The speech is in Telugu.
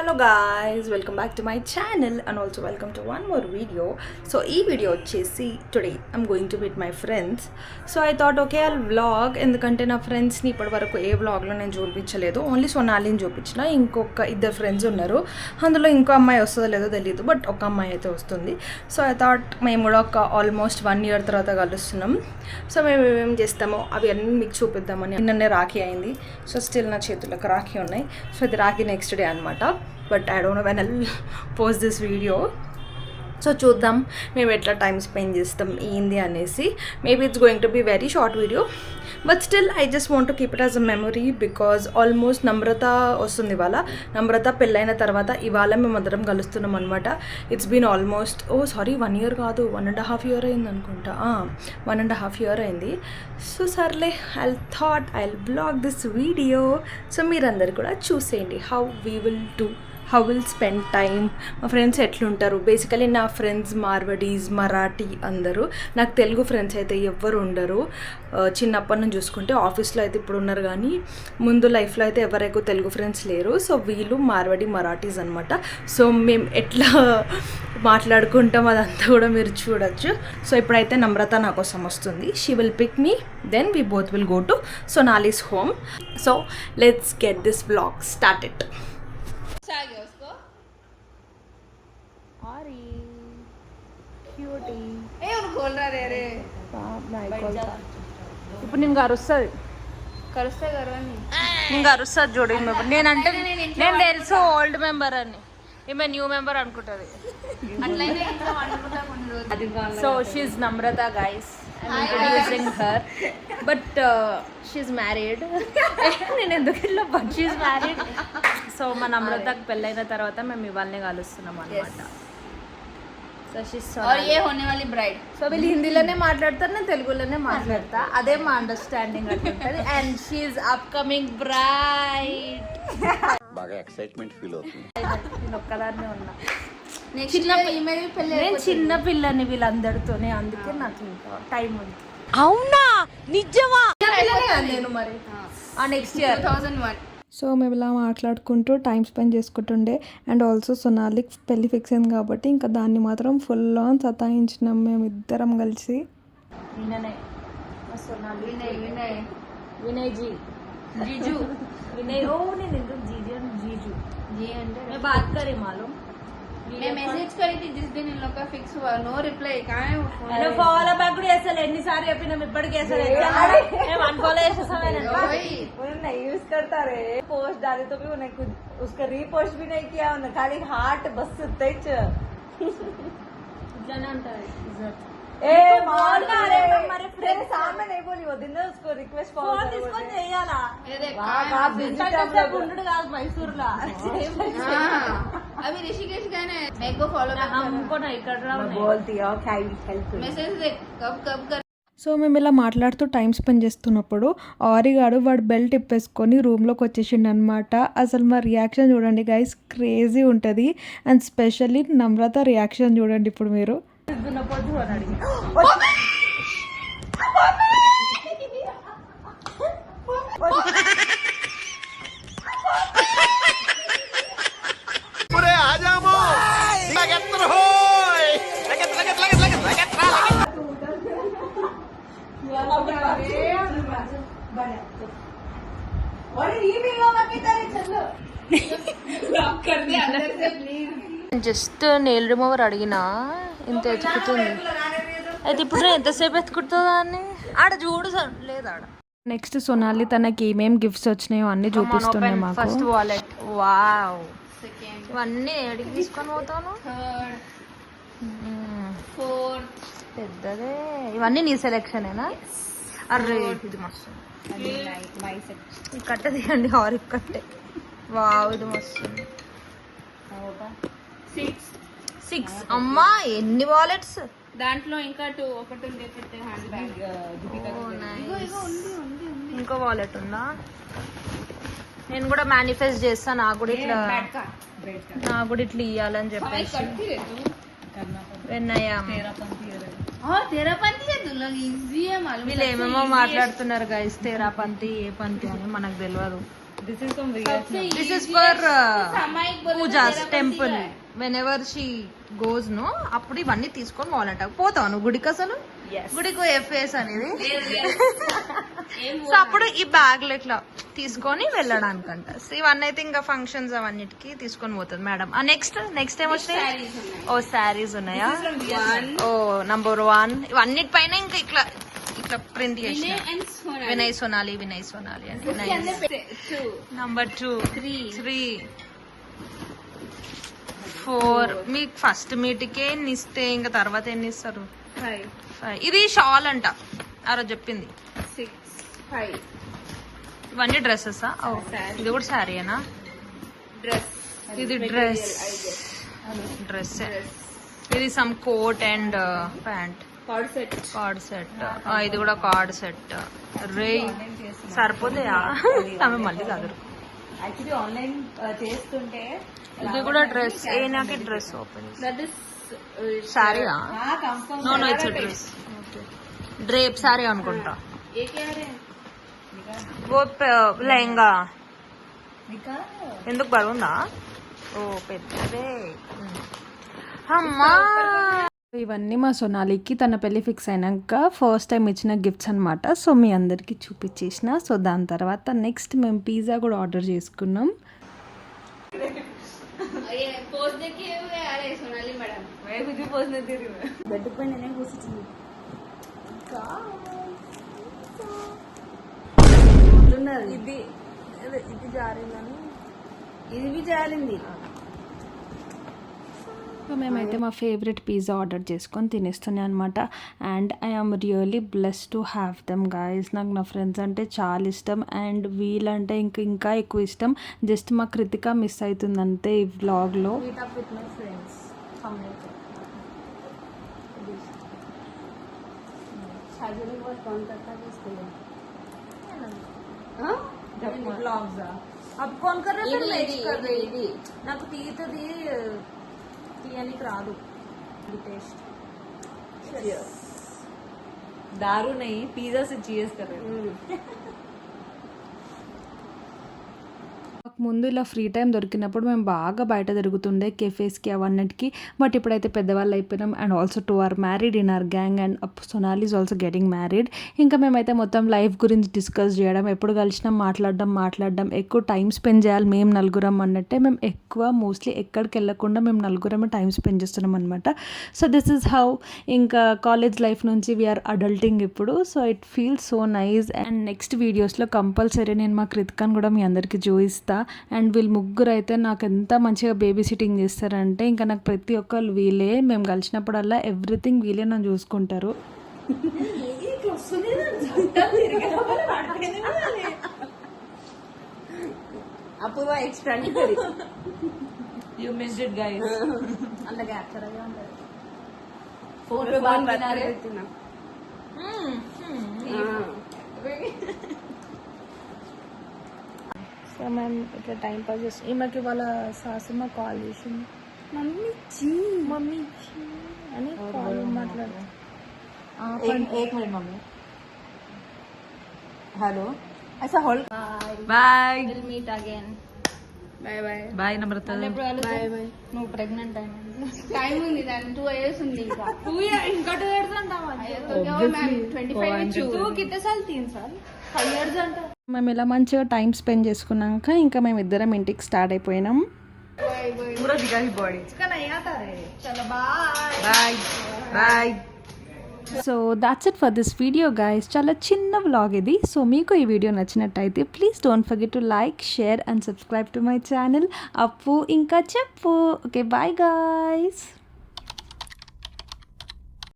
Hello guys, welcome back to my channel and also welcome to one more video. So ee video vachesi today I'm going to meet my friends. So I thought okay I'll vlog endukante na friends ni ippadi varaku ee vlog lo nenu చూపించలేదు, ఓన్లీ సోనాలిని చూపించిన. ఇంకొక ఇద్దరు ఫ్రెండ్స్ ఉన్నారు, అందులో ఇంకో అమ్మాయి వస్తుందో లేదో తెలియదు, బట్ ఒక అమ్మాయి అయితే వస్తుంది. సో ఐ థాట్ మేము కూడా ఒక ఆల్మోస్ట్ 1 year తర్వాత కలుస్తున్నాం. సో మేము ఏమేమి చేస్తామో అవి అన్నీ మీకు చూపిద్దామని. నిన్ననే రాఖీ అయింది, సో స్టిల్ నా చేతులకు రాఖీ ఉన్నాయి. సో ఇది రాఖీ నెక్స్ట్ డే అనమాట. But I don't know when I'll post this video. So చూద్దాం మేము ఎట్లా టైం స్పెండ్ చేస్తాం ఏంది అనేసి. Maybe it's going to be very short video, but still I just want to keep it as a memory. Because almost Namrata వస్తుంది ఇవాళ. నమ్రత పెళ్ళైన తర్వాత ఇవాళ మేము అందరం కలుస్తున్నాం అనమాట. ఇట్స్ బీన్ ఆల్మోస్ట్ 1 year కాదు, 1.5 year అయింది అనుకుంటా. 1.5 year అయింది. సో సర్లే, I thought I blog this video. So మీరందరూ కూడా చూసేయండి హౌ విల్ స్పెండ్ టైం. మా ఫ్రెండ్స్ ఎట్లుంటారు. బేసికలీ నా ఫ్రెండ్స్ మార్వడీస్, మరాఠీ అందరూ. నాకు తెలుగు ఫ్రెండ్స్ అయితే ఎవ్వరు ఉండరు. చిన్నప్పటి నుంచి చూసుకుంటే ఆఫీస్లో అయితే ఇప్పుడు ఉన్నారు, కానీ ముందు లైఫ్లో అయితే ఎవరు ఎక్కువ తెలుగు ఫ్రెండ్స్ లేరు. సో వీళ్ళు మార్వడీ, మరాఠీస్ అనమాట. సో మేము ఎట్లా మాట్లాడుకుంటాం అదంతా కూడా మీరు చూడొచ్చు. సో ఇప్పుడైతే నమ్రత నా కోసం వస్తుంది. She will pick me, then we both will go to Sonali's home. So let's get this blog started. ఇప్పుడు నేను కరుస్తుంది చూడు. నేనంటే నేను తెలుసు ఓల్డ్ మెంబర్ అని, ఈమె న్యూ మెంబర్ అనుకుంటుంది. So she's Namrata guys, introducing her. But she's married. నేను ఎందుకు ఇట్లా, బట్ షీఈ్ మ్యారీడ్. సో మా నమ్రతకు పెళ్ళైన తర్వాత మేము ఇవాళనే కలుస్తున్నాం అనమాట. సో వీళ్ళు హిందీలోనే మాట్లాడతారు, నేను తెలుగులోనే మాట్లాడతా. అదే మా అండర్స్టాండింగ్ అట్లుంటది. And she's upcoming bride. బాగా ఎక్సైట్మెంట్ ఫీల్ అవుతుంది. నేను ఒక్కదాన్నే ఉన్నా, నేను చిన్న పిల్లని వీళ్ళందరితోనే, అందుకే నాకు ఇంకా టైం ఉంది. అవునా, నిజమా? నేను మరి నెక్స్ట్ ఇయర్ 2001. సో మేము ఇలా మాట్లాడుకుంటూ టైం స్పెండ్ చేసుకుంటుండే. అండ్ ఆల్సో సోనాలికి పెళ్ళి ఫిక్స్ అయింది కాబట్టి ఇంకా దాన్ని మాత్రం ఫుల్ ఆన్ సతాయించినాం మేము ఇద్దరం కలిసి. వినయ్ ఓ నేను ఎందుకు జీజు అంటే బాత్ కరే మాలూమ్. मैं मैसेज करी थी जिस दिन इन लोग का फिक्स हुआ, नो रिप्लाई. कहाँ है वो फोन? నేను ఫాలో బ్యాక్ కూడా చేసాను ఎన్నిసార్లు చెప్పినా, ఇప్పటికీ చేసాను. మేము అన్ఫాలో చేసేసాను. यूज करता रहे, पोस्ट डाले तो भी उन्हें कुछ उसका रीपोस्ट भी नहीं किया, उन्हें खाली हार्ट बस तेज. जन अंటారు ए मारना रे, हमारे फ्रेंड सामने नहीं बोली वो दिन उसको रिक्वेस्ट ఫోన్ తీసుకొని చేయాలా? आप डिजिटल ఉండడు కాదు మైసూర్లో. अभी ऋषिकेश गए ना, मेरे को फॉलो हमको ना ఇక్కడ రావు बोलती है क्या हेल्प मैसेज देख कब कर. సో మేము ఇలా మాట్లాడుతూ టైం స్పెండ్ చేస్తున్నప్పుడు ఆరిగాడు వాడు బెల్ట్ ఇప్పేసుకొని రూమ్లోకి వచ్చేసిండు అనమాట. అసలు మా రియాక్షన్ చూడండి గైస్, క్రేజీ ఉంటుంది. అండ్ స్పెషల్లీ నమ్రత రియాక్షన్ చూడండి ఇప్పుడు మీరు. జస్ట్ నెయిల్ రిమూవర్ అడిగినా ఇంత ఎతుకుతుంది. అయితే ఇప్పుడు నేను ఎంతసేపు ఎత్తుకుంటుందా అని ఆడ చూడు లేదు ఆడ. నెక్స్ట్ సోనాలి తనకి ఏమేమి గిఫ్ట్స్ వచ్చినాయో అన్ని చూపిస్తున్నాయి మాకు. First wallet, wow. ఇవన్నీ ఎడికి తీసుకొని పోతాను. పెద్దదే. ఇవన్నీ నీ సెలెక్షనేనా? అర్రే ఇది మస్తు. ఈ కట్ట తీయండి, హారిక్ కట్టే. వావ్ ఇది మస్తు. 6 అమ్మా, ఎన్ని వాలెట్స్ దాంట్లో ఇంకా 2 ఒకటి ఉంది హ్యాండ్ బ్యాగ్. ఇంకో వాలెట్ ఉందా? నేను కూడా మేనిఫెస్ట్ చేస్తా, నాకు కూడా ఇట్లా ఇయ్యాలని చెప్పేసి. వీళ్ళు ఏమేమో మాట్లాడుతున్నారు గైస్. తేరాపంతి ఏ పంతి అని మనకు తెలియదు. This is from सबसे Vietnam. This is easiest for सामायिक बोले तो పూజాస్ तेरा టెంపుల్ पति है। Whenever she goes no అప్పుడు ఇవన్నీ తీసుకొని పోవాలంట. పోతావు నువ్వు గుడికి అసలు? Yes. గుడికి ఎఫ్ఎస్ అనేది. ఏం సో అప్పుడు ఈ బ్యాగ్ లో ఇట్లా తీసుకొని వెళ్ళడానికంట. సో ఇవన్నీ అయితే ఇంకా ఫంక్షన్స్ అవన్నిటికి తీసుకొని పోతుంది మేడం. నెక్స్ట్ ఏం వచ్చినాయి? sarees ఉన్నాయి. ఓ శారీస్ ఉన్నాయా? One, ఓ నంబర్ 1 ఇవన్నిటిపైన ఇంకా ఇట్లా ఇట్లా ప్రింట్ చేసిన Vinay and Sonali. Vinay Sonali అంటే इसके अंदर पे- two, నంబర్ 2 three, 3 4 మీకు ఫస్ట్ మీటికే ఎన్ని ఇస్తే ఇంకా తర్వాత ఎన్ని ఇస్తారు? five, 5. ఇది షాల్ అంట ఆ రోజు చెప్పింది. six, five. ఇవన్నీ డ్రెస్సెసా? Saree. ఇది కూడా శారీనా? Dress. ఇది Material, dress I guess. Dress. Dress. ఇది some coat and pant Cord set. Cord set. ఇది కూడా కార్డ్ సెట్. రే సరిపోతాయా? ఆమె మళ్ళీ చదువు. యాక్చువల్లీ ఆన్లైన్ చేస్తుంటే ఇది కూడా డ్రెస్. నాకు డ్రెస్ ఓపెన్ That is శారీయా? Comfort no it's dress. Drape sari అనుకుంటా. ये क्या है? ఓ లెహంగా ఇంకా ఎందుకు బరువుందా? ఓ పెద్దదే. అమ్మా ఇవన్నీ మా సోనాలికి తన పెళ్లి ఫిక్స్ అయినాక ఫస్ట్ టైం ఇచ్చిన గిఫ్ట్స్ అనమాట. సో మీ అందరికీ చూపించేసిన. సో దాని తర్వాత నెక్స్ట్ మేము పిజ్జా కూడా ఆర్డర్ చేసుకున్నాం. ये पोज देखिए हुए अरे सोनाली मैडम मैं खुद भी पोज नहीं दे रही हूँ. बेड पे नहीं కూర్చుంది ఇది ఇది జారిందని ఇది బి జారింది. సో మేమైతే మా ఫేవరెట్ పిజ్జా ఆర్డర్ చేసుకొని తినేస్తున్నాయి అనమాట. And I'm really blessed to have them guys. నాకు నా ఫ్రెండ్స్ అంటే చాలా ఇష్టం అండ్ వీళ్ళంటే ఇంకా ఎక్కువ ఇష్టం. జస్ట్ మా కృతిక మిస్ అవుతుంది అంతే ఈ వ్లాగ్లో. Meet up with my friends. शादी बहुत कौन करता है इसके लिए ब्लॉग्स अब कौन कर रहा है? ఇది, मैं ఇది, कर रही ఇది. నాకు తీయతది తీయనికి రాదు. टेस्ट दारू नहीं पिज्जा से चीज कर रहे हैं. ముందు ఇలా ఫ్రీ టైం దొరికినప్పుడు మేము బాగా బయట తిరుగుతుండే కెఫేస్కి అవన్నిటికి. బట్ ఇప్పుడైతే పెద్దవాళ్ళు అయిపోయినాం. And also 2 are married in our gang and Sonali is also getting married. ఇంకా మేమైతే మొత్తం లైఫ్ గురించి డిస్కస్ చేయడం, ఎప్పుడు కలిసినా మాట్లాడడం, ఎక్కువ టైం స్పెండ్ చేయాలి మేము నలుగురం అన్నట్టే. మేము ఎక్కువ మోస్ట్లీ ఎక్కడికి వెళ్ళకుండా మేము నలుగురమే టైం స్పెండ్ చేస్తున్నాం అనమాట. సో దిస్ ఈజ్ హౌ ఇంకా కాలేజ్ లైఫ్ నుంచి వీఆర్ అడల్టింగ్ ఇప్పుడు. So it feels so nice. And next వీడియోస్లో కంపల్సరీ నేను మా కృతికను కూడా మీ అందరికీ చూపిస్తా. అండ్ వీళ్ళు ముగ్గురు అయితే నాకు ఎంత మంచిగా బేబీ సిట్టింగ్ చేస్తారంటే ఇంకా నాకు ప్రతి ఒక్కరు వీళ్ళే. మేము కలిసినప్పుడల్లా ఎవ్రీథింగ్ వీళ్ళే నన్ను చూసుకుంటారు. అపూర్వ ఎక్స్ట్రా కरी You missed it, guys. अंदर कैप्चर आया अंदर फोन पे बात बना रहे. ना సో మేము ఇట్లా టైం పాస్ చేస్తాం. ఈమెకి వాళ్ళ సాసమ్మ కాల్ చేసింది. మమ్మీ అని కాల్ మాట్లాడుతాం. एक मिनट मम्मी. हेलो ऐसा hold. Bye will meet again bye bye bye Namrata. Bye bye నువ్వు ప్రెగ్నెంట్ అయినా టైం ఉంది దాని 2 years ఉంది ఇంకా ఇంకా 2 years అంటావా? మ్యామ్ 25 ఇచ్చు कितने साल 3 साल 5 years అంట. మేము ఇలా మంచిగా టైం స్పెండ్ చేసుకున్నాక ఇంకా మేము ఇద్దరం ఇంటికి స్టార్ట్ అయిపోయినాం. पूरा दिखा ही बॉडी. చలో bye bye bye. So that's it for this video guys. చాలా చిన్న వ్లాగ్ ఇది. సో మీకు ఈ వీడియో నచ్చినట్టయితే please don't forget to like, share and subscribe to my channel. అప్పు ఇంకా చెప్పు. Okay bye guys.